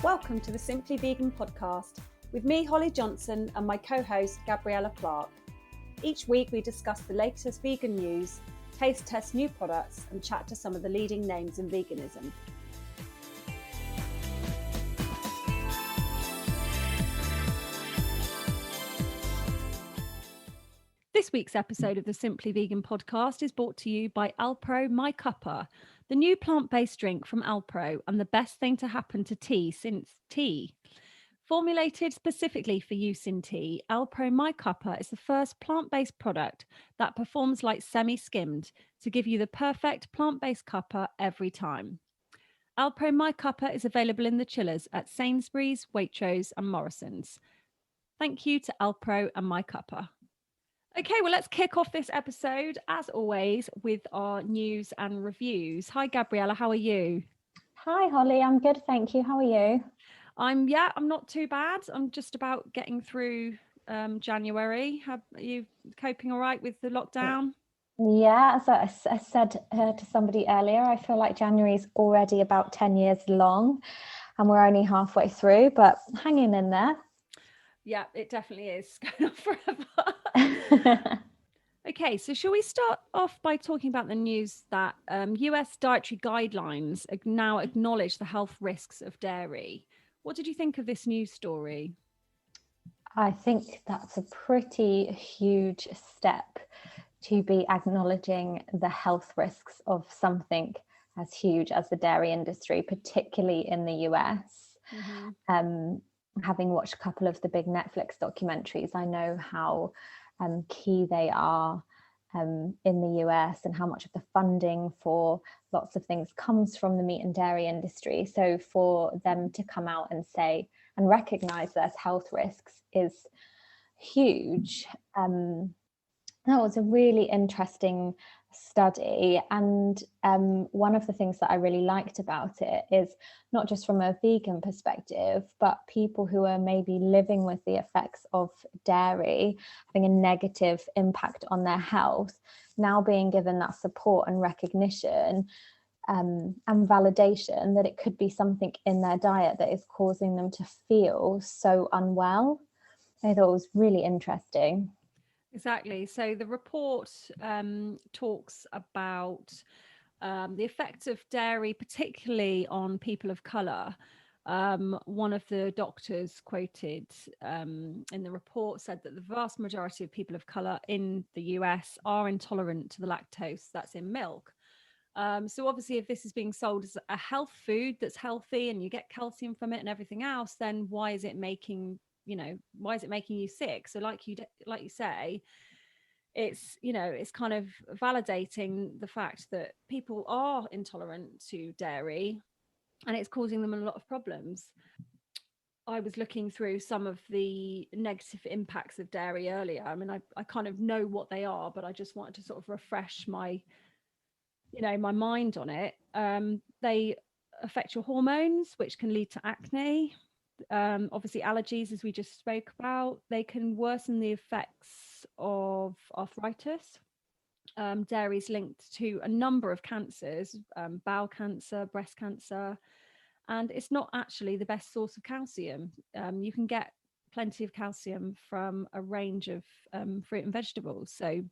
Welcome to the Simply Vegan podcast with me, Holly Johnson, and my co-host, Gabriella Clark. Each week we discuss the latest vegan news, taste test new products, and chat to some of the leading names in veganism. This week's episode of the Simply Vegan podcast is brought to you by Alpro My Cuppa, the new plant-based drink from Alpro and the best thing to happen to tea since tea. Formulated specifically for use in tea, Alpro My Cuppa is the first plant-based product that performs like semi-skimmed to give you the perfect plant-based cuppa every time. Alpro My Cuppa is available in the chillers at Sainsbury's, Waitrose and Morrison's. Thank you to Alpro and My Cuppa. Okay, well, let's kick off this episode, as always, with our news and reviews. Hi, Gabriella, how are you? Hi, Holly, I'm good, thank you. How are you? I'm not too bad. I'm just about getting through January. Are you coping all right with the lockdown? Yeah, as I said to somebody earlier, I feel like January is already about 10 years long and we're only halfway through, but hanging in there. Yeah, it definitely is going on forever. Okay, so shall we start off by talking about the news that US Dietary Guidelines now acknowledge the health risks of dairy. What did you think of this news story? I think that's a pretty huge step to be acknowledging the health risks of something as huge as the dairy industry, particularly in the US. Mm-hmm. Having watched a couple of the big Netflix documentaries, I know how key they are in the US and how much of the funding for lots of things comes from the meat and dairy industry. So for them to come out and say and recognize there's health risks is huge. That was a really interesting study, and one of the things that I really liked about it is not just from a vegan perspective, but people who are maybe living with the effects of dairy having a negative impact on their health now being given that support and recognition and validation that it could be something in their diet that is causing them to feel so unwell. I thought it was really interesting. Exactly. So the report talks about the effects of dairy, particularly on people of colour. One of the doctors quoted in the report said that the vast majority of people of colour in the US are intolerant to the lactose that's in milk. So obviously, if this is being sold as a health food that's healthy and you get calcium from it and everything else, then why is it making you sick? So like you say, it's kind of validating the fact that people are intolerant to dairy and it's causing them a lot of problems. I was looking through some of the negative impacts of dairy earlier. I mean, I kind of know what they are, but I just wanted to sort of refresh my mind on it. They affect your hormones, which can lead to acne. Obviously allergies, as we just spoke about. They can worsen the effects of arthritis. Dairy is linked to a number of cancers, bowel cancer, breast cancer, and it's not actually the best source of calcium. You can get plenty of calcium from a range of fruit and vegetables. So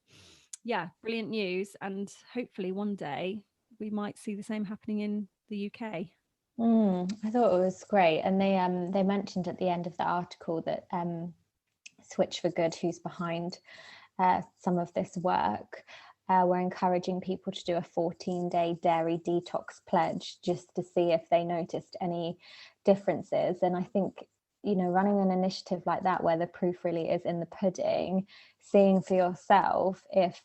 yeah, brilliant news, and hopefully one day we might see the same happening in the UK. I thought it was great, and they mentioned at the end of the article that Switch for Good, who's behind some of this work, were encouraging people to do a 14-day dairy detox pledge just to see if they noticed any differences. And I think, running an initiative like that where the proof really is in the pudding, seeing for yourself if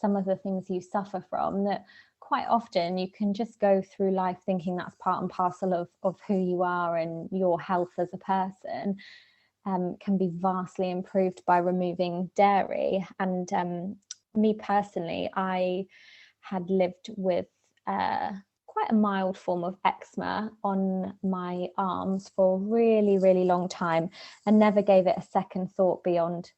some of the things you suffer from, that quite often you can just go through life thinking that's part and parcel of who you are and your health as a person, can be vastly improved by removing dairy. And me personally, I had lived with quite a mild form of eczema on my arms for a really, really long time and never gave it a second thought beyond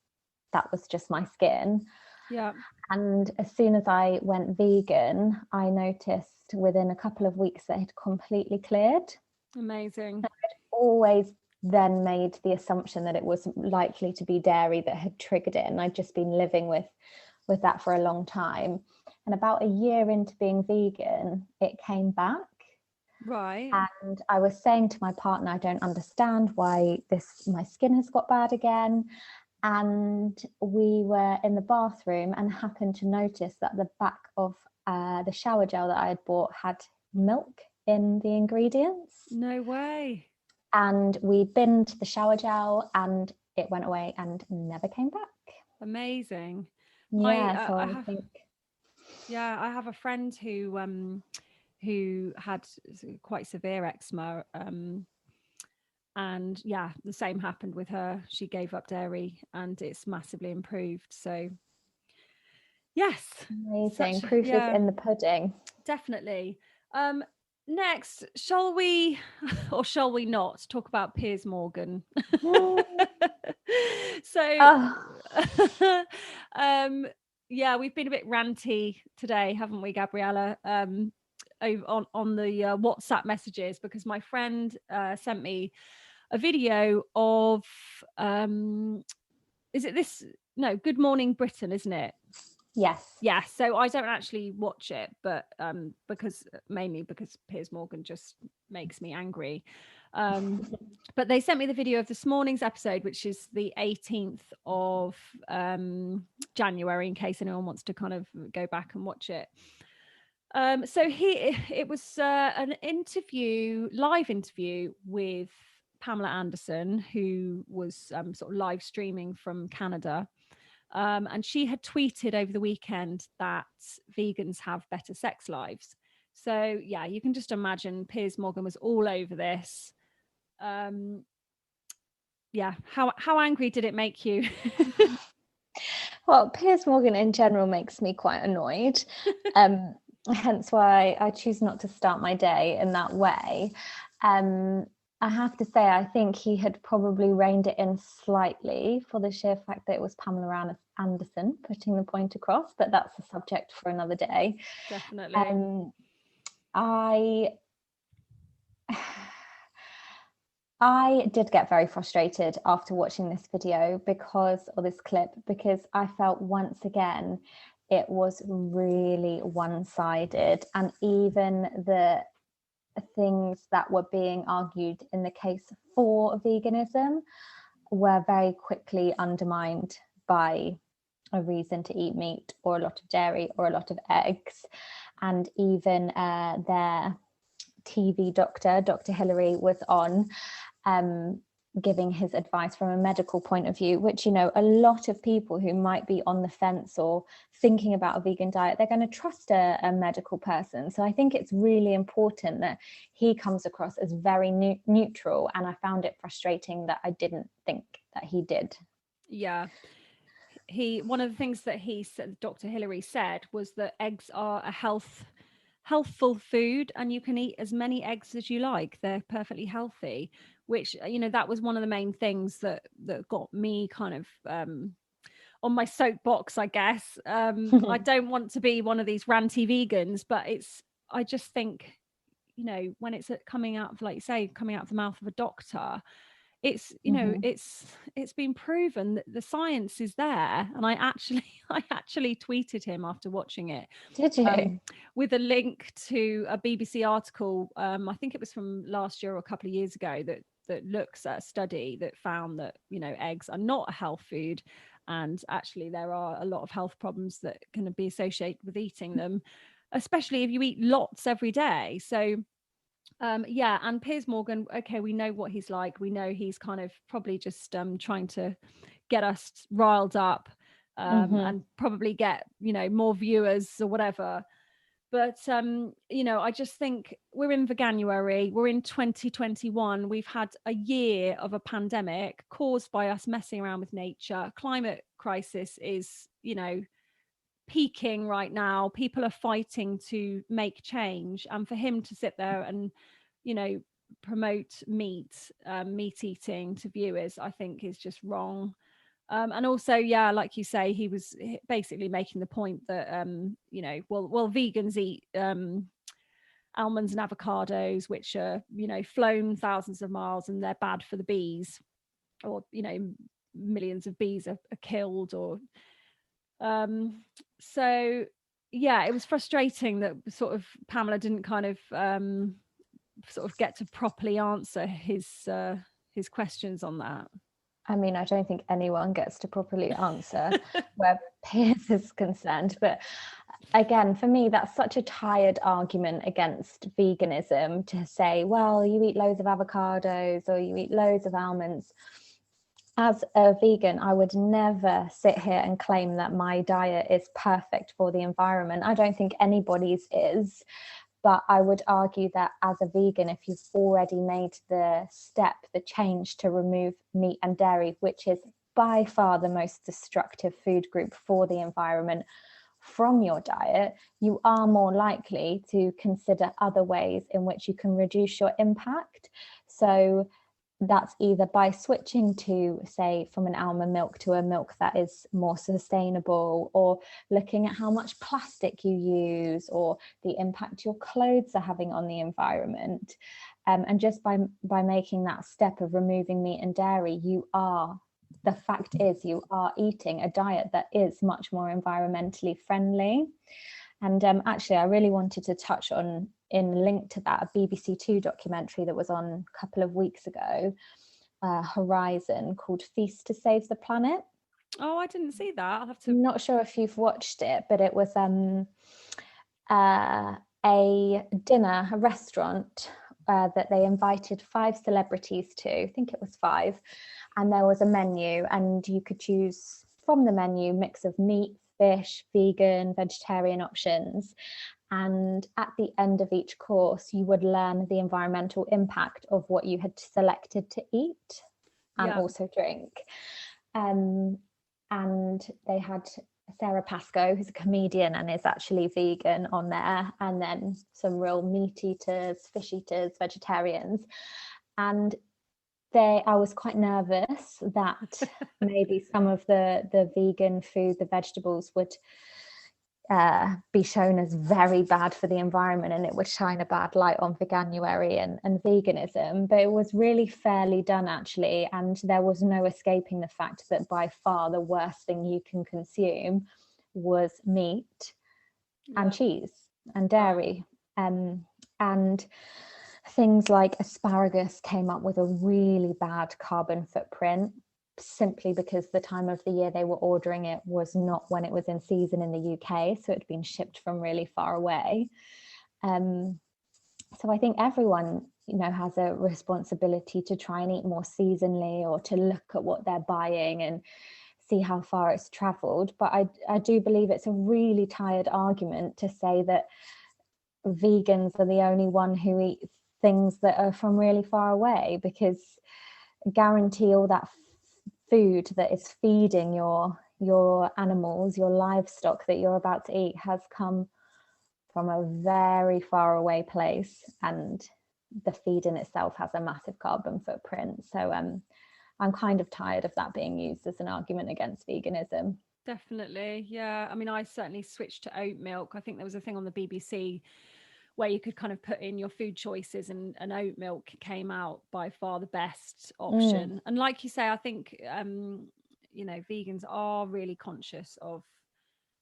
that was just my skin. Yeah. And as soon as I went vegan, I noticed within a couple of weeks that it had completely cleared. Amazing. always then made the assumption that it was likely to be dairy that had triggered it, and I'd just been living with that for a long time. And about a year into being vegan, it came back. Right. And I was saying to my partner, I don't understand why my skin has got bad again. And we were in the bathroom and happened to notice that the back of the shower gel that I had bought had milk in the ingredients. No way. And we binned the shower gel and it went away and never came back. Amazing. Yeah, so I think... Yeah, I have a friend who had quite severe eczema, and yeah, the same happened with her. She gave up dairy and it's massively improved. So yes, amazing. Proof is in the pudding. Definitely. Next, shall we or shall we not talk about Piers Morgan? So yeah, we've been a bit ranty today, haven't we, Gabriella? On the WhatsApp messages, because my friend sent me a video of is it this? No, Good Morning Britain, isn't it? Yes. Yeah. So I don't actually watch it, but mainly because Piers Morgan just makes me angry. But they sent me the video of this morning's episode, which is the 18th of January, in case anyone wants to kind of go back and watch it. So it was an live interview with Pamela Anderson, who was sort of live streaming from Canada. And she had tweeted over the weekend that vegans have better sex lives. So yeah, you can just imagine Piers Morgan was all over this. Yeah, how angry did it make you? Well, Piers Morgan in general makes me quite annoyed. Hence why I choose not to start my day in that way. I have to say, I think he had probably reined it in slightly for the sheer fact that it was Pamela Anderson putting the point across, but that's a subject for another day. Definitely. I did get very frustrated after watching this video or this clip, because I felt once again it was really one-sided, and even the things that were being argued in the case for veganism were very quickly undermined by a reason to eat meat or a lot of dairy or a lot of eggs. And even their TV doctor, Dr. Hillary, was on giving his advice from a medical point of view, which, you know, a lot of people who might be on the fence or thinking about a vegan diet, they're going to trust a medical person. So I think it's really important that he comes across as very neutral, and I found it frustrating that I didn't think that he did. Yeah. One of the things that Dr. Hillary said, was that eggs are a healthful food, and you can eat as many eggs as you like. They're perfectly healthy, which, you know, that was one of the main things that got me kind of on my soapbox, I guess. I don't want to be one of these ranty vegans, but I just think, you know, when it's coming out of, like you say, coming out of the mouth of a doctor, it's, you know, it's been proven that the science is there. And I actually tweeted him after watching it. Did you? With a link to a BBC article, I think it was from last year or a couple of years ago, that looks at a study that found that, you know, eggs are not a health food, and actually there are a lot of health problems that can be associated with eating them, especially if you eat lots every day. So yeah, and Piers Morgan, okay, we know what he's like. We know he's kind of probably just trying to get us riled up, and probably get, you know, more viewers or whatever. But you know, I just think we're in Veganuary, we're in 2021, we've had a year of a pandemic caused by us messing around with nature. Climate crisis is, you know, peaking right now. People are fighting to make change, and for him to sit there and, you know, promote meat eating to viewers, I think is just wrong. And also, yeah, like you say, he was basically making the point that you know, well vegans eat almonds and avocados, which are, flown thousands of miles and they're bad for the bees, or, millions of bees are killed, or so yeah, it was frustrating that sort of Pamela didn't kind of sort of get to properly answer his questions on that. I mean, I don't think anyone gets to properly answer where Piers is concerned. But again, for me, that's such a tired argument against veganism, to say, well, you eat loads of avocados or you eat loads of almonds. As a vegan, I would never sit here and claim that my diet is perfect for the environment. I don't think anybody's is. But I would argue that as a vegan, if you've already made the step, the change to remove meat and dairy, which is by far the most destructive food group for the environment, from your diet, you are more likely to consider other ways in which you can reduce your impact. So that's either by switching to, say, from an almond milk to a milk that is more sustainable, or looking at how much plastic you use, or the impact your clothes are having on the environment. And just by making that step of removing meat and dairy, the fact is you are eating a diet that is much more environmentally friendly. And actually, I really wanted to touch on, in link to that, a BBC Two documentary that was on a couple of weeks ago, Horizon, called Feast to Save the Planet. Oh, I didn't see that. I'll have to. I'm not sure if you've watched it, but it was a dinner, a restaurant that they invited 5 celebrities to. I think it was 5. And there was a menu, and you could choose from the menu mix of meat, fish, vegan, vegetarian options. And at the end of each course, you would learn the environmental impact of what you had selected to eat and also drink. And they had Sarah Pascoe, who's a comedian and is actually vegan, on there, and then some real meat eaters, fish eaters, vegetarians. And I was quite nervous that maybe some of the vegan food, the vegetables, would be shown as very bad for the environment, and it would shine a bad light on veganuary and veganism. But it was really fairly done, actually, and there was no escaping the fact that by far the worst thing you can consume was meat and cheese and dairy. And things like asparagus came up with a really bad carbon footprint, simply because the time of the year they were ordering it was not when it was in season in the UK, so it had been shipped from really far away. So I think everyone, has a responsibility to try and eat more seasonally, or to look at what they're buying and see how far it's traveled. But I do believe it's a really tired argument to say that vegans are the only one who eat things that are from really far away, because guarantee all that food that is feeding your animals, your livestock that you're about to eat, has come from a very far away place, and the feed in itself has a massive carbon footprint. So I'm kind of tired of that being used as an argument against veganism. Definitely, yeah. I mean, I certainly switched to oat milk. I think there was a thing on the BBC where you could kind of put in your food choices, and oat milk came out by far the best option. And like you say, I think vegans are really conscious of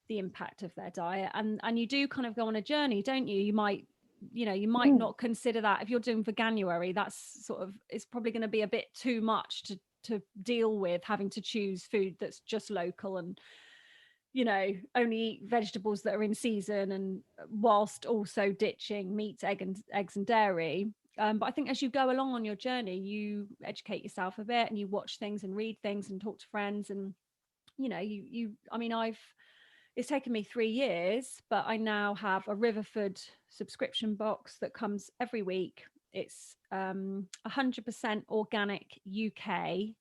the impact of their diet, and you do kind of go on a journey, don't you? You might not consider that if you're doing veganuary. That's sort of, it's probably going to be a bit too much to deal with, having to choose food that's just local, and only eat vegetables that are in season, and whilst also ditching meat, eggs and dairy. But I think as you go along on your journey, you educate yourself a bit, and you watch things and read things and talk to friends, and it's taken me 3 years, but I now have a Riverford subscription box that comes every week. It's 100% organic UK,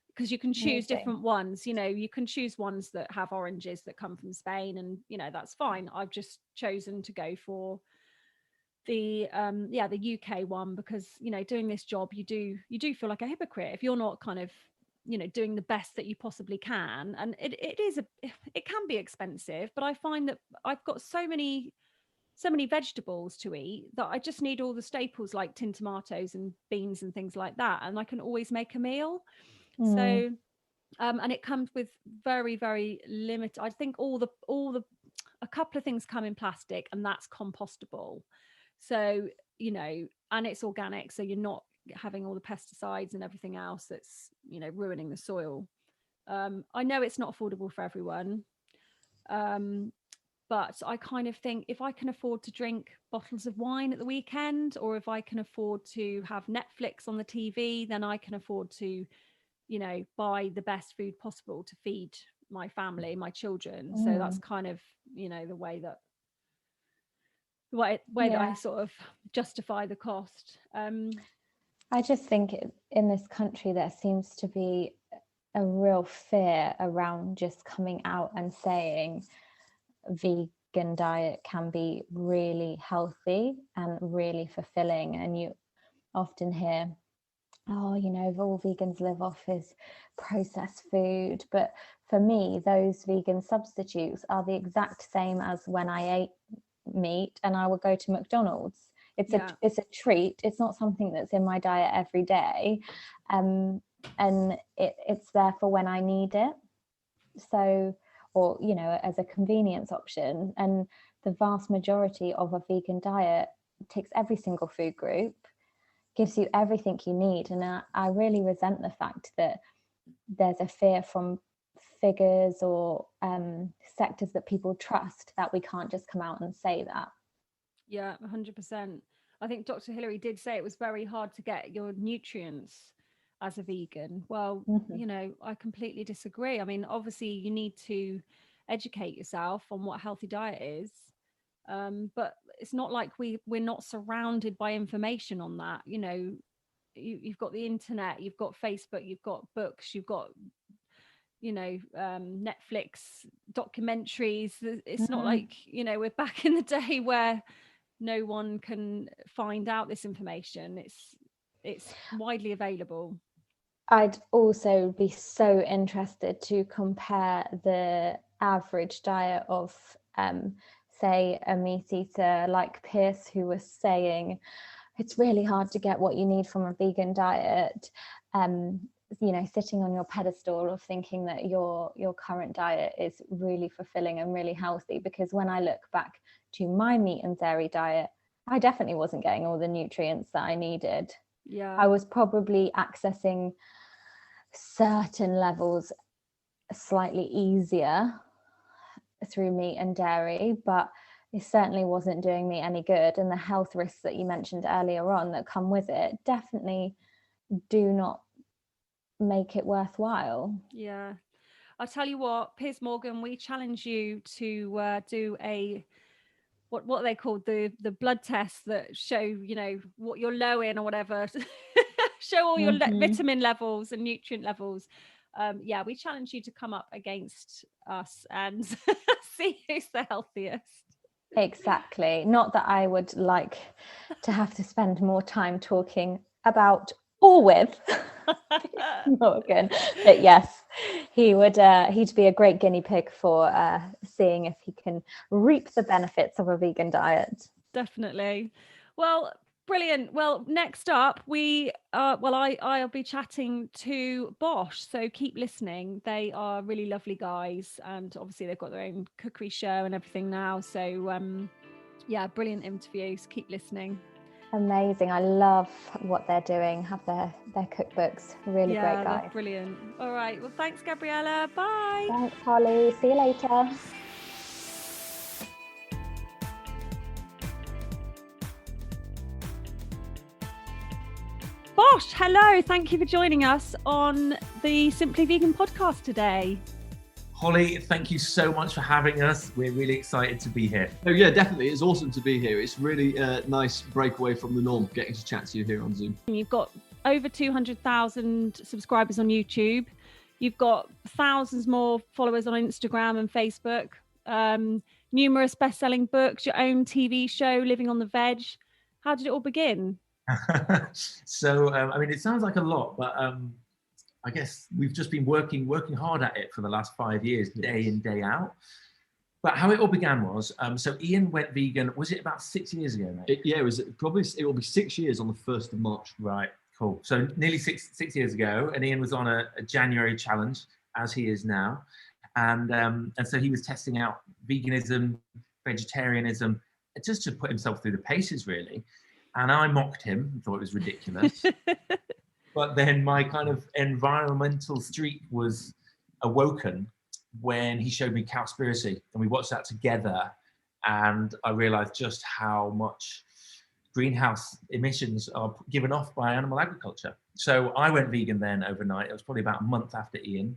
because you can choose different ones. You can choose ones that have oranges that come from Spain, and that's fine. I've just chosen to go for the UK one, because doing this job, you do feel like a hypocrite if you're not kind of doing the best that you possibly can. And it can be expensive, but I find that I've got so many so many vegetables to eat that I just need all the staples like tin tomatoes and beans and things like that, and I can always make a meal. So and it comes with very, very limited. I think all the a couple of things come in plastic, and that's compostable. So, you know, and it's organic, so you're not having all the pesticides and everything else that's, you know, ruining the soil. I know it's not affordable for everyone. But I kind of think if I can afford to drink bottles of wine at the weekend, or if I can afford to have Netflix on the TV, then I can afford to, you know, buy the best food possible to feed my family, my children. So that's kind of, you know, the way that that I sort of justify the cost. I just think in this country there seems to be a real fear around just coming out and saying vegan diet can be really healthy and really fulfilling. And you often hear, oh, you know, all vegans live off is processed food. But for me, those vegan substitutes are the exact same as when I ate meat and I would go to McDonald's. It's a treat. It's not something that's in my diet every day. And it's there for when I need it. So, or, you know, as a convenience option. And the vast majority of a vegan diet ticks every single food group, gives you everything you need. And I really resent the fact that there's a fear from figures or sectors that people trust that we can't just come out and say that. Yeah, 100%. I think Dr. Hillary did say it was very hard to get your nutrients as a vegan. Well, you know, I completely disagree. I mean, obviously you need to educate yourself on what a healthy diet is. But it's not like we're not surrounded by information on that. You know, you've got the internet, you've got Facebook, you've got books, you've got, you know, Netflix documentaries. It's not like, you know, we're back in the day where no one can find out this information. It's widely available. I'd also be so interested to compare the average diet of say a meat eater like Piers, who was saying it's really hard to get what you need from a vegan diet, you know, sitting on your pedestal of thinking that your current diet is really fulfilling and really healthy. Because when I look back to my meat and dairy diet, I definitely wasn't getting all the nutrients that I needed. I was probably accessing certain levels slightly easier through meat and dairy, but it certainly wasn't doing me any good. And the health risks that you mentioned earlier on that come with it definitely do not make it worthwhile. Yeah. I'll tell you what, Piers Morgan, we challenge you to do a what they called the blood tests that show, you know, what you're low in or whatever, show all your vitamin levels and nutrient levels. Yeah, we challenge you to come up against us and see who's the healthiest. Exactly. Not that I would like to have to spend more time talking about or with Morgan, but yes, he'd be a great guinea pig for seeing if he can reap the benefits of a vegan diet. Definitely. Well, brilliant. Well, next up I'll be chatting to BOSH, so keep listening. They are really lovely guys, and obviously they've got their own cookery show and everything now, so yeah, brilliant interviews. Keep listening. Amazing. I love what they're doing. Have their cookbooks. Really great guys. They're brilliant. All right. Well, thanks, Gabriella. Bye. Thanks, Holly. See you later. BOSH, hello. Thank you for joining us on the Simply Vegan podcast today. Holly, thank you so much for having us. We're really excited to be here. Oh yeah, definitely. It's awesome to be here. It's really a nice breakaway from the norm, getting to chat to you here on Zoom. You've got over 200,000 subscribers on YouTube. You've got thousands more followers on Instagram and Facebook. Numerous best-selling books, your own TV show, Living on the Veg. How did it all begin? So, I mean, it sounds like a lot, but I guess we've just been working hard at it for the last 5 years, day in, day out. But how it all began was, so Ian went vegan, was it about 6 years ago, mate? It will be 6 years on the 1st of March. Right, cool. So nearly six years ago, and Ian was on a January challenge, as he is now. And so he was testing out veganism, vegetarianism, just to put himself through the paces, really. And I mocked him and thought it was ridiculous. But then my kind of environmental streak was awoken when he showed me Cowspiracy, and we watched that together, and I realized just how much greenhouse emissions are given off by animal agriculture. So I went vegan then overnight. It was probably about a month after Ian,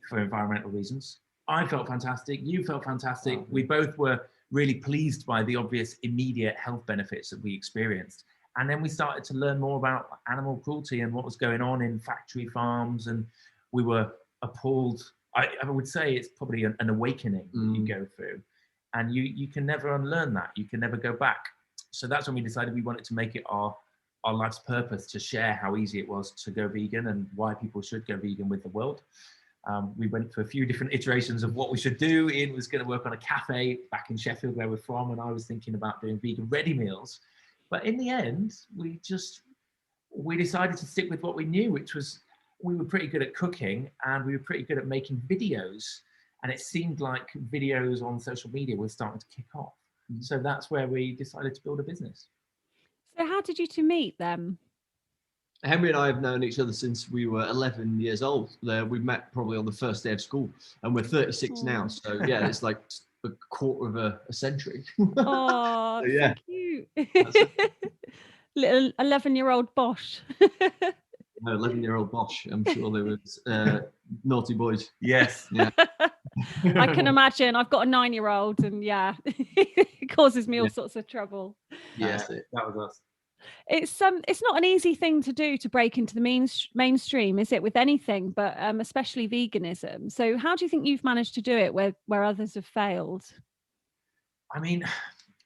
for environmental reasons. I felt fantastic. You felt fantastic. We both were really pleased by the obvious immediate health benefits that we experienced. And then we started to learn more about animal cruelty and what was going on in factory farms, and we were appalled. I would say it's probably an awakening that you go through, and you can never unlearn that. You can never go back. So that's when we decided we wanted to make it our life's purpose to share how easy it was to go vegan and why people should go vegan with the world. We went through a few different iterations of what we should do. Ian was going to work on a cafe back in Sheffield, where we're from, and I was thinking about doing vegan ready meals. But in the end, we decided to stick with what we knew, which was we were pretty good at cooking and we were pretty good at making videos. And it seemed like videos on social media were starting to kick off. So that's where we decided to build a business. So how did you two meet then? Henry and I have known each other since we were 11 years old. We met probably on the first day of school, and we're 36 now. So yeah, it's like a quarter of a century. Oh, so, yeah. So cute. Little 11-year-old BOSH. No, 11-year-old BOSH. I'm sure there was naughty boys. Yes. Yeah. I can imagine. I've got a 9-year-old, and yeah, it causes me all sorts of trouble. Yes, that was us. It's not an easy thing to do, to break into the mainstream, is it, with anything, but especially veganism. So how do you think you've managed to do it where others have failed? I mean,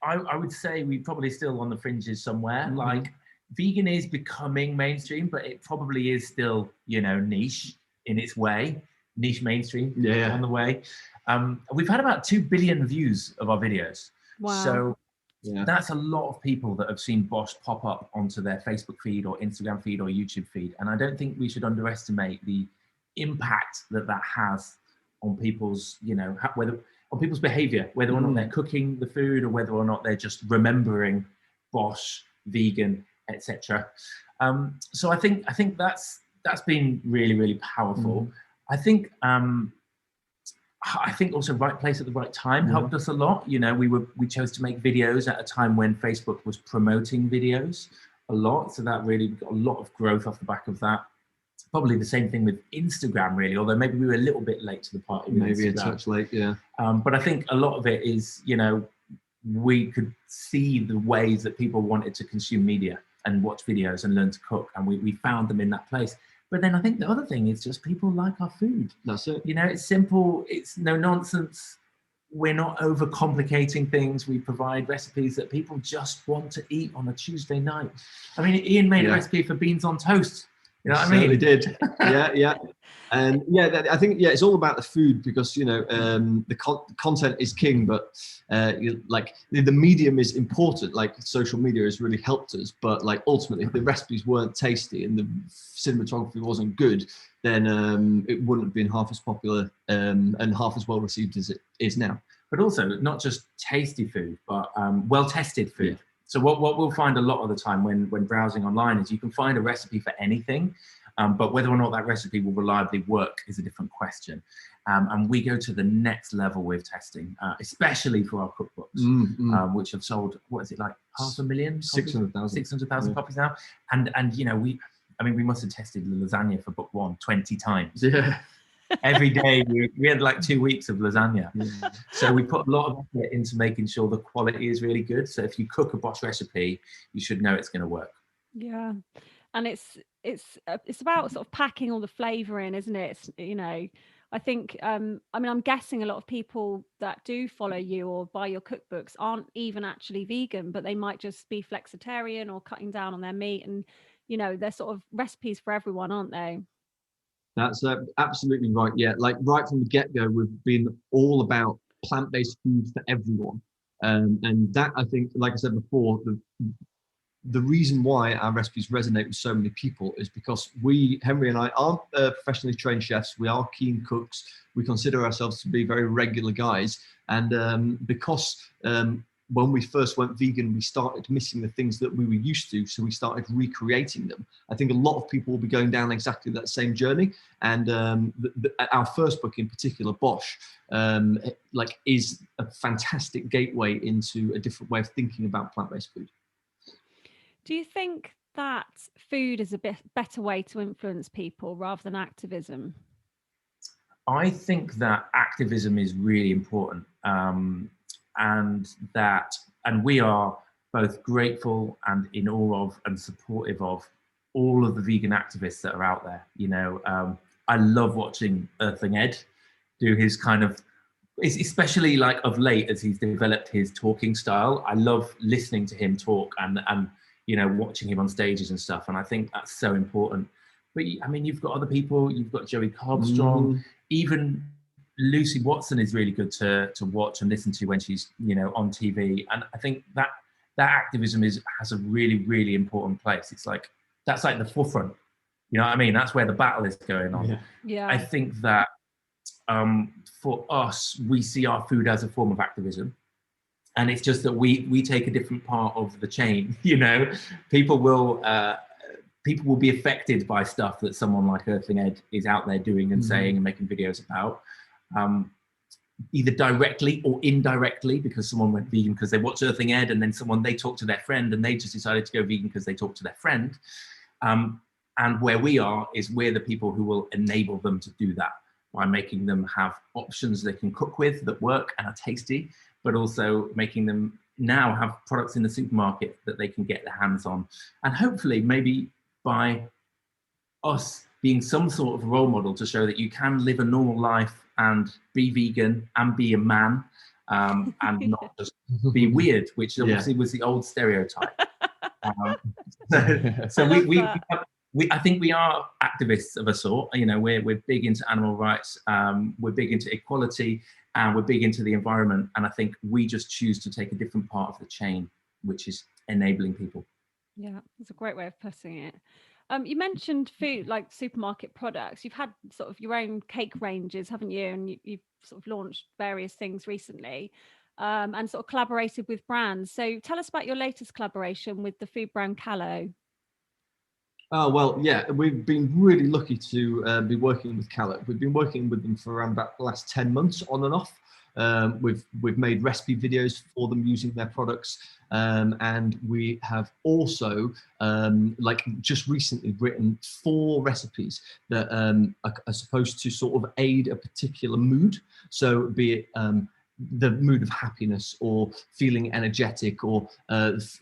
I would say we're probably still on the fringes somewhere. Like, vegan is becoming mainstream, but it probably is still, niche in its way. Niche mainstream on the way. We've had about 2 billion views of our videos. Wow. So that's a lot of people that have seen BOSH pop up onto their Facebook feed or Instagram feed or YouTube feed. And I don't think we should underestimate the impact that has on people's, on people's behavior, whether or not they're cooking the food or whether or not they're just remembering BOSH, vegan, etc. So I think that's been really, really powerful. I think also right place at the right time helped us a lot. We chose to make videos at a time when Facebook was promoting videos a lot, so that really got a lot of growth off the back of that. Probably the same thing with Instagram, really, although maybe we were a little bit late to the party. Maybe a touch late, yeah. But I think a lot of it is, we could see the ways that people wanted to consume media and watch videos and learn to cook, and we found them in that place. But then I think the other thing is just people like our food. That's it. It's simple. It's no nonsense. We're not overcomplicating things. We provide recipes that people just want to eat on a Tuesday night. I mean, Ian made a recipe for beans on toast. You know what I mean? He did. Yeah. And I think it's all about the food, because the content is king, but the medium is important. Like, social media has really helped us, but ultimately, if the recipes weren't tasty and the cinematography wasn't good, then it wouldn't have been half as popular and half as well received as it is now. But also, not just tasty food, but well-tested food. Yeah. So what we'll find a lot of the time when browsing online is you can find a recipe for anything, but whether or not that recipe will reliably work is a different question. And we go to the next level with testing, especially for our cookbooks, which have sold, what is it, like 500,000? 600,000 copies now. And we must have tested the lasagna for book 1 20 times. Yeah. Every day we had like 2 weeks of lasagna. Yeah. So we put a lot of effort into making sure the quality is really good. So if you cook a BOSH recipe, you should know it's going to work. Yeah. And it's about sort of packing all the flavor in, isn't it? I think I'm guessing a lot of people that do follow you or buy your cookbooks aren't even actually vegan, but they might just be flexitarian or cutting down on their meat, and they're sort of recipes for everyone, aren't they? That's absolutely right. Yeah, like right from the get-go, we've been all about plant-based food for everyone. And that, I think, like I said before, the reason why our recipes resonate with so many people is because Henry and I, aren't professionally trained chefs. We are keen cooks. We consider ourselves to be very regular guys. And because when we first went vegan, we started missing the things that we were used to. So we started recreating them. I think a lot of people will be going down exactly that same journey. And our first book in particular, BOSH, is a fantastic gateway into a different way of thinking about plant-based food. Do you think that food is a better way to influence people rather than activism? I think that activism is really important, and we are both grateful and in awe of and supportive of all of the vegan activists that are out there. You know, I love watching Earthling Ed do his kind of, especially like of late as he's developed his talking style. I love listening to him talk and you know, watching him on stages and stuff. And I think that's so important. But I mean, you've got other people, you've got Joey Carbstrong, even Lucy Watson is really good to watch and listen to when she's, you know, on TV. And I think that activism has a really, really important place. It's like, that's like the forefront, you know what I mean? That's where the battle is going on. Yeah. I think that for us, we see our food as a form of activism. And it's just that we take a different part of the chain. You know, people will be affected by stuff that someone like Earthling Ed is out there doing and saying and making videos about, either directly or indirectly, because someone went vegan because they watched Earthling Ed, and then they talked to their friend and they just decided to go vegan because they talked to their friend. And where we are is we're the people who will enable them to do that by making them have options they can cook with that work and are tasty, but also making them now have products in the supermarket that they can get their hands on. And hopefully maybe by us being some sort of role model to show that you can live a normal life and be vegan and be a man, and not just be weird, which obviously was the old stereotype. I think we are activists of a sort. You know, we're big into animal rights, we're big into equality, and we're big into the environment. And I think we just choose to take a different part of the chain, which is enabling people. Yeah, that's a great way of putting it. You mentioned food, like supermarket products. You've had sort of your own cake ranges, haven't you? And you've sort of launched various things recently, and sort of collaborated with brands. So tell us about your latest collaboration with the food brand Callow. Oh, well, yeah, we've been really lucky to be working with Callow. We've been working with them for around about the last 10 months on and off. We've made recipe videos for them using their products. And we have also, just recently written 4 recipes that are supposed to sort of aid a particular mood. So be it the mood of happiness or feeling energetic or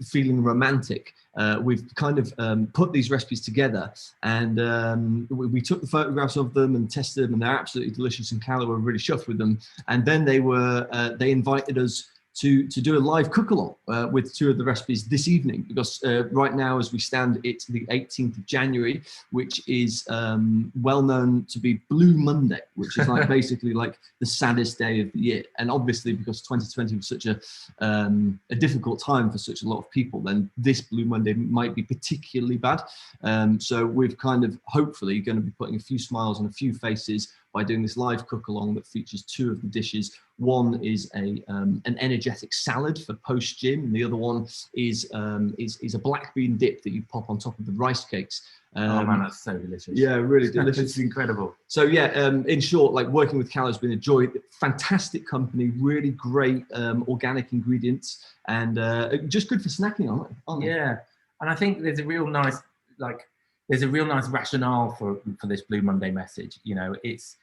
feeling romantic. We've kind of put these recipes together, and we took the photographs of them and tested them, and they're absolutely delicious, and Callow were really chuffed with them. And then they invited us to do a live cook-along with 2 of the recipes this evening, because right now as we stand, it's the 18th of January, which is well known to be Blue Monday, which is like basically like the saddest day of the year. And obviously because 2020 was such a difficult time for such a lot of people, then this Blue Monday might be particularly bad. So we've kind of hopefully going to be putting a few smiles on a few faces by doing this live cook-along that features 2 of the dishes. One is an energetic salad for post-gym, and the other one is a black bean dip that you pop on top of the rice cakes. Oh man, that's so delicious. Yeah, really delicious. It's incredible. So yeah, in short, like working with Callow has been a joy. Fantastic company, really great organic ingredients, and just good for snacking, aren't they? Yeah, and I think there's a real nice rationale for this Blue Monday message. You know, it's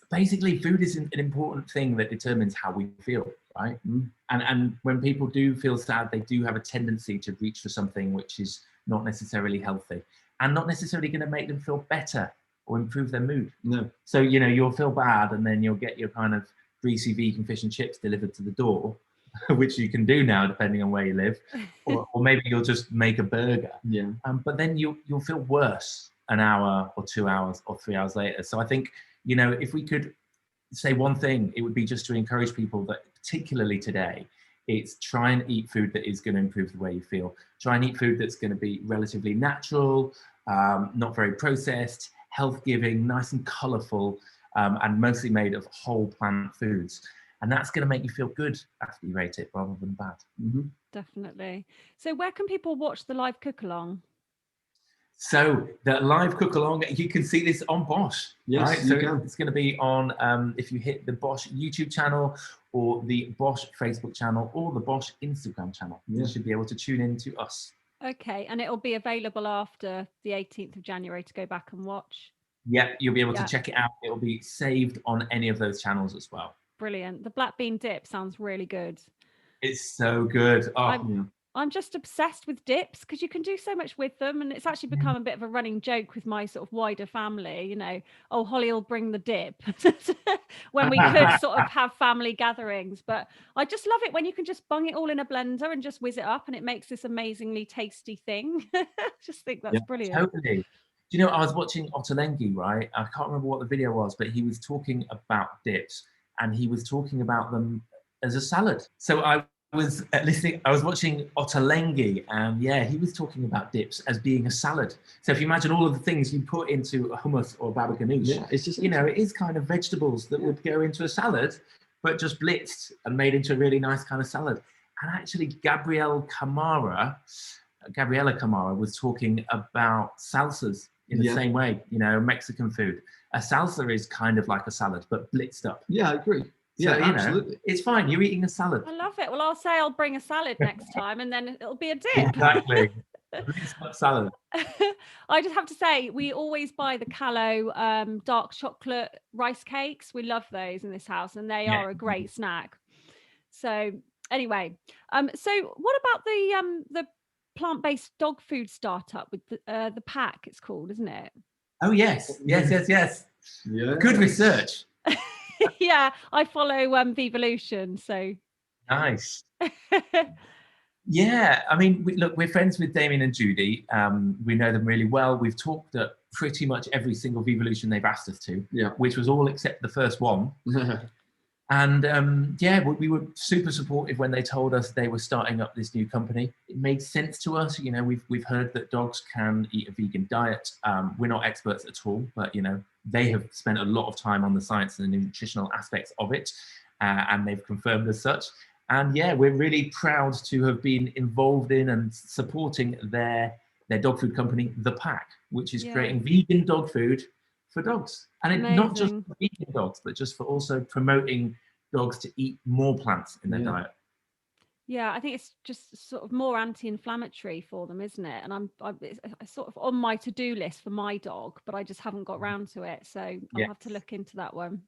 basically food is an important thing that determines how we feel, right? And when people do feel sad, they do have a tendency to reach for something which is not necessarily healthy and not necessarily going to make them feel better or improve their mood. No. So, you know, you'll feel bad and then you'll get your kind of greasy vegan fish and chips delivered to the door, which you can do now depending on where you live, or maybe you'll just make a burger. Yeah. But then you'll feel worse an hour or 2 hours or 3 hours later. So I think, you know, if we could say one thing, it would be just to encourage people that, particularly today, it's try and eat food that is going to improve the way you feel. Try and eat food that's going to be relatively natural, not very processed, health-giving, nice and colourful, and mostly made of whole plant foods. And that's going to make you feel good after you rate it rather than bad. Mm-hmm. Definitely. So where can people watch the live cook along? So the live cook along, you can see this on BOSH. Yes, right? you So can. it's going to be on, if you hit the BOSH YouTube channel or the BOSH Facebook channel or the BOSH Instagram channel, you should be able to tune in to us. Okay, and it'll be available after the 18th of January to go back and watch. Yep, you'll be able to check it out. It'll be saved on any of those channels as well. Brilliant. The black bean dip sounds really good. It's so good. Oh, I'm just obsessed with dips because you can do so much with them, and it's actually become a bit of a running joke with my sort of wider family. You know, oh, Holly will bring the dip when we could sort of have family gatherings. But I just love it when you can just bung it all in a blender and just whiz it up, and it makes this amazingly tasty thing. Just think that's brilliant. Totally. Do you know, I was watching Ottolenghi, right? I can't remember what the video was, but he was talking about dips, and he was talking about them as a salad. So I was watching Ottolenghi, and he was talking about dips as being a salad. So if you imagine all of the things you put into a hummus or baba ganoush, it's just, it is kind of vegetables that would go into a salad, but just blitzed and made into a really nice kind of salad. And actually, Gabriella Camara was talking about salsas in the same way, Mexican food. A salsa is kind of like a salad, but blitzed up. Yeah, I agree. Yeah, so, absolutely. It's fine. You're eating a salad. I love it. Well, I'll say I'll bring a salad next time, and then it'll be a dip. Exactly. Salad. I just have to say, we always buy the Callo dark chocolate rice cakes. We love those in this house, and they are a great snack. So anyway, so what about the plant-based dog food startup with the pack? It's called, isn't it? Oh yes. Yeah. Good research. Yeah, I follow Vevolution, so nice. Yeah, I mean, we're friends with Damien and Judy. We know them really well. We've talked at pretty much every single Vevolution they've asked us to, which was all except the first one. And we were super supportive when they told us they were starting up this new company. It made sense to us. We've heard that dogs can eat a vegan diet. We're not experts at all, but they have spent a lot of time on the science and the nutritional aspects of it, and they've confirmed as such. And we're really proud to have been involved in and supporting their dog food company, The Pack, which is creating vegan dog food for dogs. And not just for vegan dogs, but just for also promoting dogs to eat more plants in their diet. Yeah, I think it's just sort of more anti-inflammatory for them, isn't it? And it's sort of on my to-do list for my dog, but I just haven't got round to it. So I'll have to look into that one.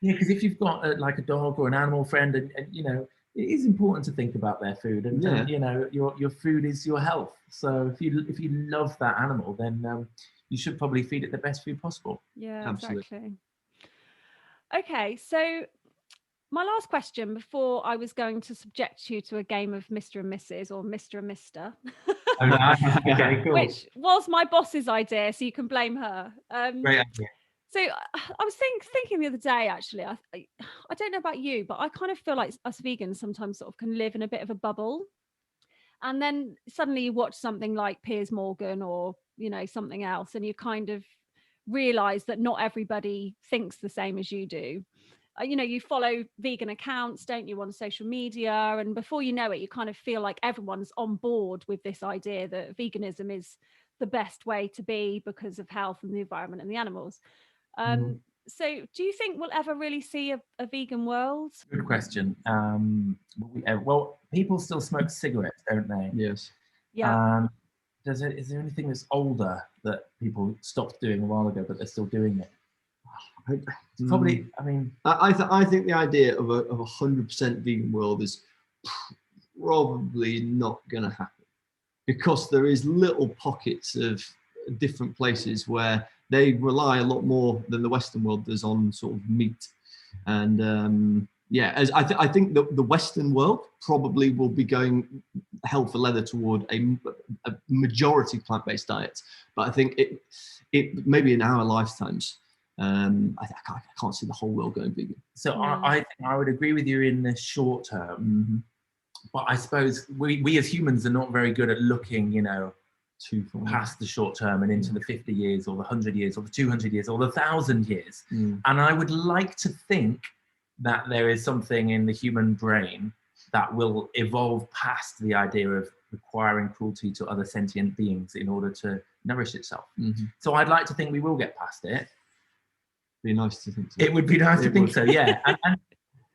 Yeah, because if you've got like a dog or an animal friend, and it is important to think about their food, and your food is your health. So if you love that animal, then you should probably feed it the best food possible. Yeah, absolutely. Exactly. Okay, so my last question before I was going to subject you to a game of Mr. and Mrs. or Mr. and Mr. Okay, cool. Which was my boss's idea, so you can blame her. Great idea. So I was thinking the other day, actually, I don't know about you, but I kind of feel like us vegans sometimes sort of can live in a bit of a bubble. And then suddenly you watch something like Piers Morgan or, something else, and you kind of realize that not everybody thinks the same as you do. You follow vegan accounts, don't you, on social media? And before you know it, you kind of feel like everyone's on board with this idea that veganism is the best way to be because of health and the environment and the animals. So do you think we'll ever really see a vegan world? Good question. Well, people still smoke cigarettes, don't they? Yes. Yeah. Is there anything that's older that people stopped doing a while ago, but they're still doing it? Probably. I mean, I think the idea of a 100% vegan world is probably not going to happen, because there is little pockets of different places where they rely a lot more than the Western world does on sort of meat. And I think the Western world probably will be going hell for leather toward a majority plant-based diet. But I think it maybe in our lifetimes, can't see the whole world going vegan. So I think I would agree with you in the short term, but I suppose we as humans are not very good at looking, too far past the short term and into the 50 years or the 100 years or the 200 years or the 1,000 years. And I would like to think that there is something in the human brain that will evolve past the idea of requiring cruelty to other sentient beings in order to nourish itself. So I'd like to think we will get past it. Be nice to think so. It would be nice to think so, yeah.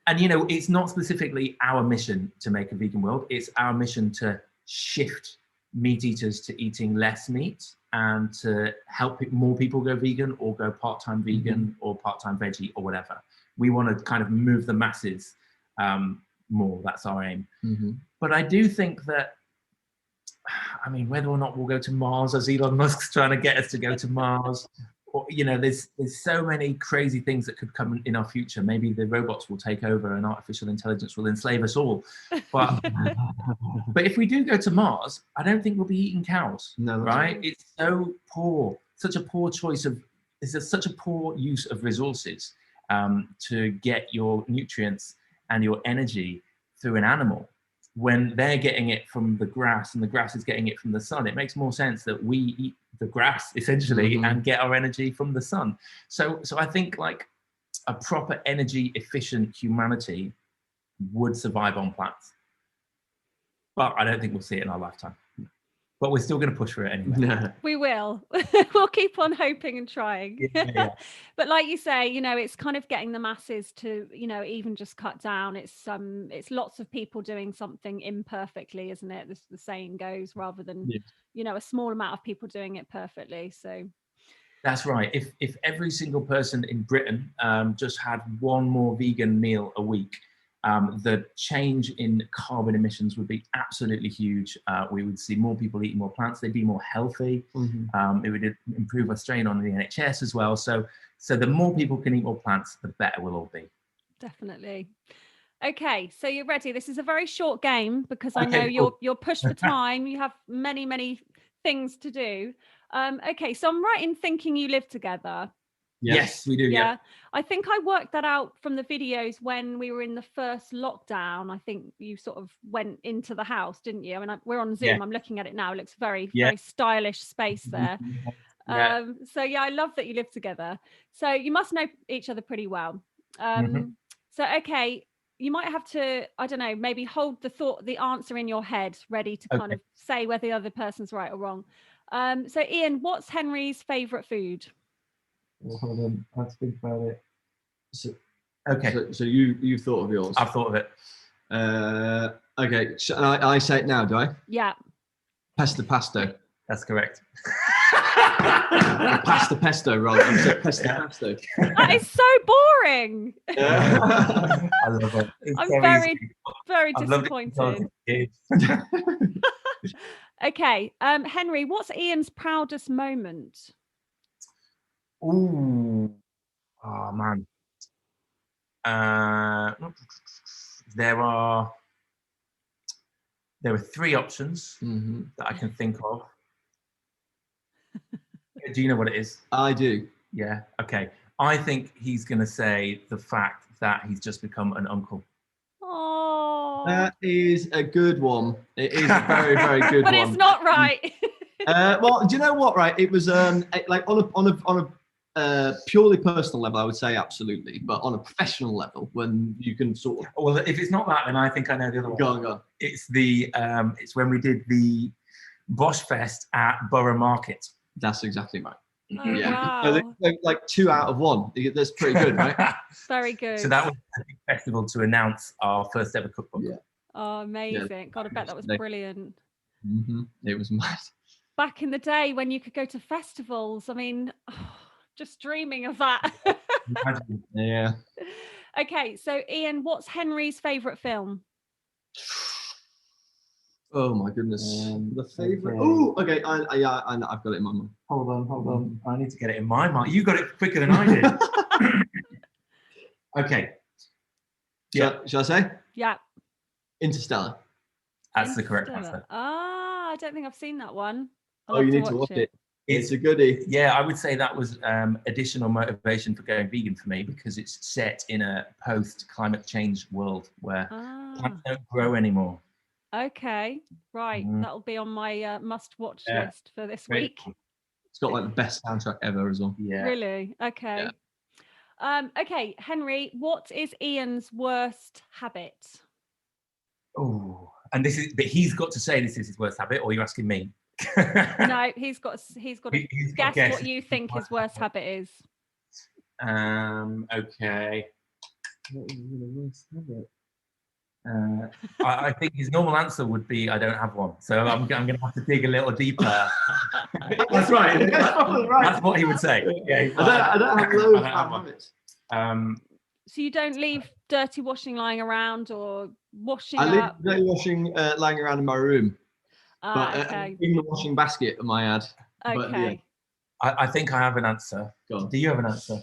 And it's not specifically our mission to make a vegan world. It's our mission to shift meat eaters to eating less meat and to help more people go vegan or go part-time vegan or part-time veggie or whatever. We want to kind of move the masses more. That's our aim. But I do think that, whether or not we'll go to Mars, as Elon Musk's trying to get us to go to Mars, or, there's so many crazy things that could come in our future. Maybe the robots will take over and artificial intelligence will enslave us all. But but if we do go to Mars, I don't think we'll be eating cows. No, right? It's so poor, such a poor choice of. It's such a poor use of resources to get your nutrients and your energy through an animal when they're getting it from the grass and the grass is getting it from the sun. It makes more sense that we eat the grass essentially and get our energy from the sun. So I think like a proper energy efficient humanity would survive on plants, but I don't think we'll see it in our lifetime. But we're still going to push for it anyway. We will. We'll keep on hoping and trying. Yeah. But like you say, it's kind of getting the masses to, even just cut down. It's lots of people doing something imperfectly, isn't it? The saying goes, rather than, a small amount of people doing it perfectly. So that's right. If every single person in Britain just had one more vegan meal a week, the change in carbon emissions would be absolutely huge. We would see more people eating more plants. They'd be more healthy. It would improve our strain on the NHS as well. So the more people can eat more plants, the better we'll all be. Definitely. Okay, so you're ready. This is a very short game because I know you're pushed for time. You have many, many things to do. Okay, so I'm right in thinking you live together. Yes, we do. Yeah. I think I worked that out from the videos when we were in the first lockdown. I think you sort of went into the house, didn't you? We're on Zoom. I'm looking at it now. It looks very stylish space there. So I love that you live together. So you must know each other pretty well. So okay, you might have to, I don't know, maybe hold the answer in your head, ready to kind of say whether the other person's right or wrong. So Ian, what's Henry's favourite food? Well, hold on, let's think about it. So you've thought of yours? I've thought of it. Okay, I say it now, do I? Yeah. Pesto. That's correct. Pasta pesto, rather than say pesto. That is so boring. I love it. I'm very disappointed. Okay, Henry, what's Ian's proudest moment? Oh man. There are 3 options that I can think of. Do you know what it is? I do. Yeah. Okay. I think he's going to say the fact that he's just become an uncle. Oh. That is a good one. It is a very, very good but one. But it's not right. Well, do you know what? Right, it was like on a purely personal level, I would say absolutely, but on a professional level, when you can sort of. Well, if it's not that, then I think I know the other one. Go on. It's it's when we did the BOSH Fest at Borough Market. That's exactly right. Oh, wow. They're like 2 out of 1. That's pretty good, right? Very good. So that was a big festival to announce our first ever cookbook. Yeah. Oh, amazing. God, I bet that was brilliant. It was mad. Back in the day when you could go to festivals, just dreaming of that. Yeah. Okay, so Ian, what's Henry's favourite film? Oh my goodness, the favourite. Oh, okay. I've got it in my mind. Hold on. I need to get it in my mind. You got it quicker than I did. Okay. Shall I say? Yeah. Interstellar. That's the correct answer. I don't think I've seen that one. You need to watch it. It's a goodie. Yeah, I would say that was additional motivation for going vegan for me, because it's set in a post-climate change world where plants don't grow anymore. Okay, right. That'll be on my must-watch list for this week. It's got like the best soundtrack ever as well. Yeah. Really? Okay. Yeah. Okay, Henry, what is Ian's worst habit? Oh, and but he's got to say this is his worst habit, or you're asking me? No, he's got to guess what you think his worst habit is. Okay. What is the worst habit? I think his normal answer would be, I don't have one. So I'm going to have to dig a little deeper. That's right. That's what he would say. Yeah, I don't have loads of habits. So you don't leave dirty washing lying around, or washing I leave up? dirty washing lying around in my room. But Okay. in the washing basket, I might add. Okay. But, yeah. I think I have an answer. Go on. Do you have an answer?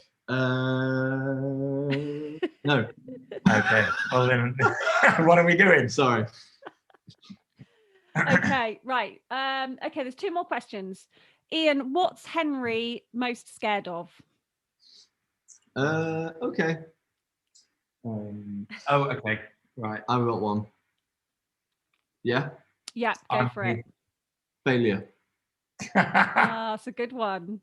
No. Okay. Well then, what are we doing? Sorry. Okay, right. Okay, there's 2 more questions. Ian, what's Henry most scared of? Okay. Okay. Right. I've got one. Yeah? Yeah, go for it. Failure. That's a good one.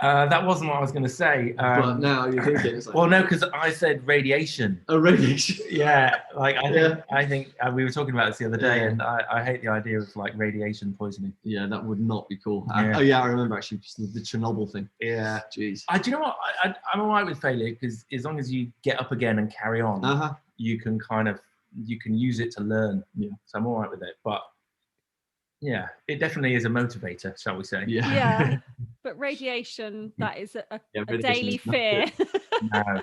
That wasn't what I was going to say. But now you're thinking it's like... Well, no, because I said radiation. Oh, radiation. Yeah, like I think we were talking about this the other day, and I hate the idea of like radiation poisoning. Yeah, that would not be cool. Yeah. I remember actually just the Chernobyl thing. Yeah. Jeez. Do you know what? I'm all right with failure, because as long as you get up again and carry on, you can use it to learn. Yeah. So I'm all right with it. But yeah, it definitely is a motivator, shall we say? Yeah. Yeah. But radiation, that is a daily fear. No.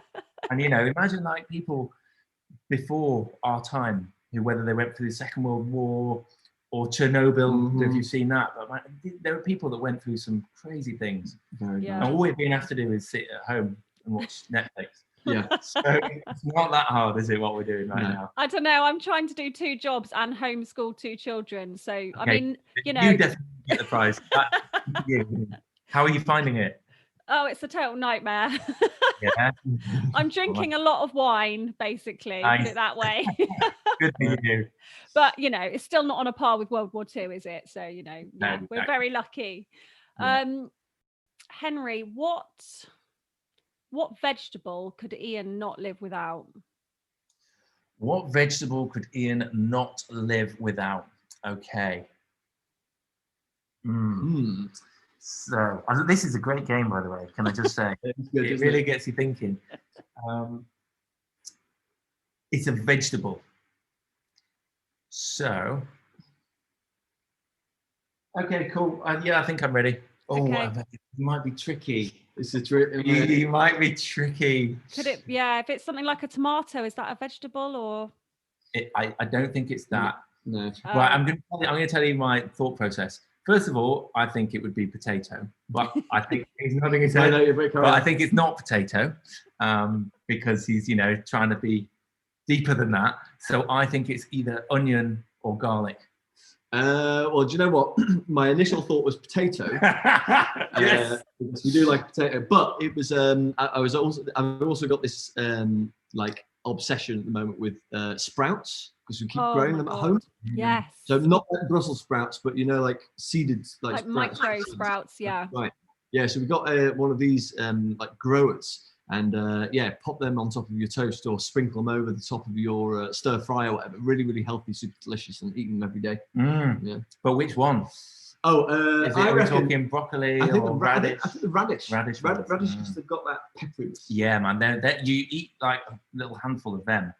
And imagine like people before our time, whether they went through the Second World War or Chernobyl, if you've seen that, but there are people that went through some crazy things. And all we're being asked to do is sit at home and watch Netflix. Yeah. So it's not that hard, is it, what we're doing right now? I don't know. I'm trying to do 2 jobs and homeschool 2 children. So, okay. I mean, You definitely get the prize. How are you finding it? Oh, it's a total nightmare. Yeah. I'm drinking a lot of wine, basically, put it that way. Good for you. But, it's still not on a par with World War II, is it? So, we're very lucky. Yeah. Henry, what vegetable could Ian not live without? What vegetable could Ian not live without? Okay. So this is a great game, by the way. Can I just say? It really gets you thinking. It's a vegetable. So, okay, cool. I think I'm ready. Okay. It might be tricky. It's a trick. You might be tricky. Could it? Yeah, if it's something like a tomato, is that a vegetable or? I don't think it's that. No. Right, I'm going to tell you my thought process. First of all, I think it would be potato, but I think he's nodding his head. But I think it's not potato, because he's trying to be deeper than that. So I think it's either onion or garlic. Well, do you know what? My initial thought was potato. Yes. Because we do like potato, but it was. I've also got this like obsession at the moment with sprouts, because we keep growing them at home. Yes. So not like Brussels sprouts, but like seeded like sprouts. Micro sprouts. Yeah. Right. Yeah. So we got one of these like growers. And pop them on top of your toast or sprinkle them over the top of your stir fry or whatever. Really, really healthy, super delicious, and eat them every day. Yeah. But which one? Oh, are we talking broccoli or radish? I think the radish. Radish because they've got that pepperiness. Yeah, man. You eat like a little handful of them,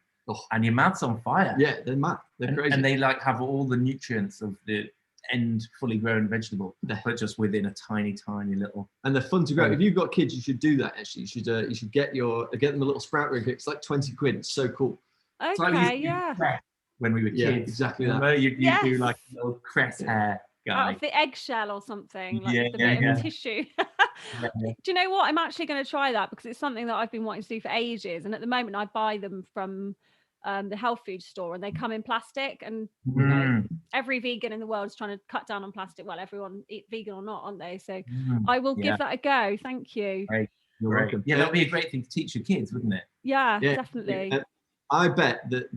and your mouth's on fire. Yeah, they're mad. They're crazy. And they like have all the nutrients of the end fully grown vegetable, but just within a tiny little. And they're fun to grow. If you've got kids, you should do that. Actually, you should get them a little sprout rig. It's like 20 quid. It's so cool. Okay, yeah. When we were kids, exactly that. You do like a little cress hair guy. Out of the eggshell or something, like the bit of tissue. Do you know what? I'm actually going to try that, because it's something that I've been wanting to do for ages. And at the moment, I buy them from the health food store, and they come in plastic, and you know, every vegan in the world is trying to cut down on plastic. Well, everyone eat vegan or not, aren't they? So I will give that a go. Thank you. Great. You're welcome. Yeah, that'd be a great thing to teach your kids, wouldn't it? Yeah, definitely. I bet that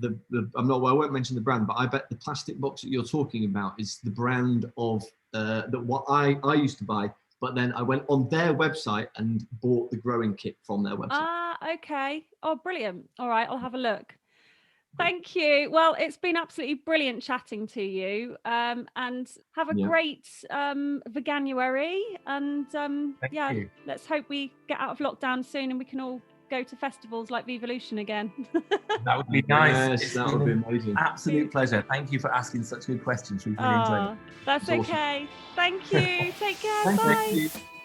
I won't mention the brand, but I bet the plastic box that you're talking about is the brand of that what I used to buy, but then I went on their website and bought the growing kit from their website. Ah, okay. Oh, brilliant. All right, I'll have a look. Thank you. Well, it's been absolutely brilliant chatting to you, and have a great Veganuary, and let's hope we get out of lockdown soon and we can all go to festivals like Vivolution again. That would be nice. Yes, that would be amazing. Absolute pleasure. Thank you for asking such good questions. We've really enjoyed it. That's okay. Awesome. Thank you. Take care. Bye. Thank you.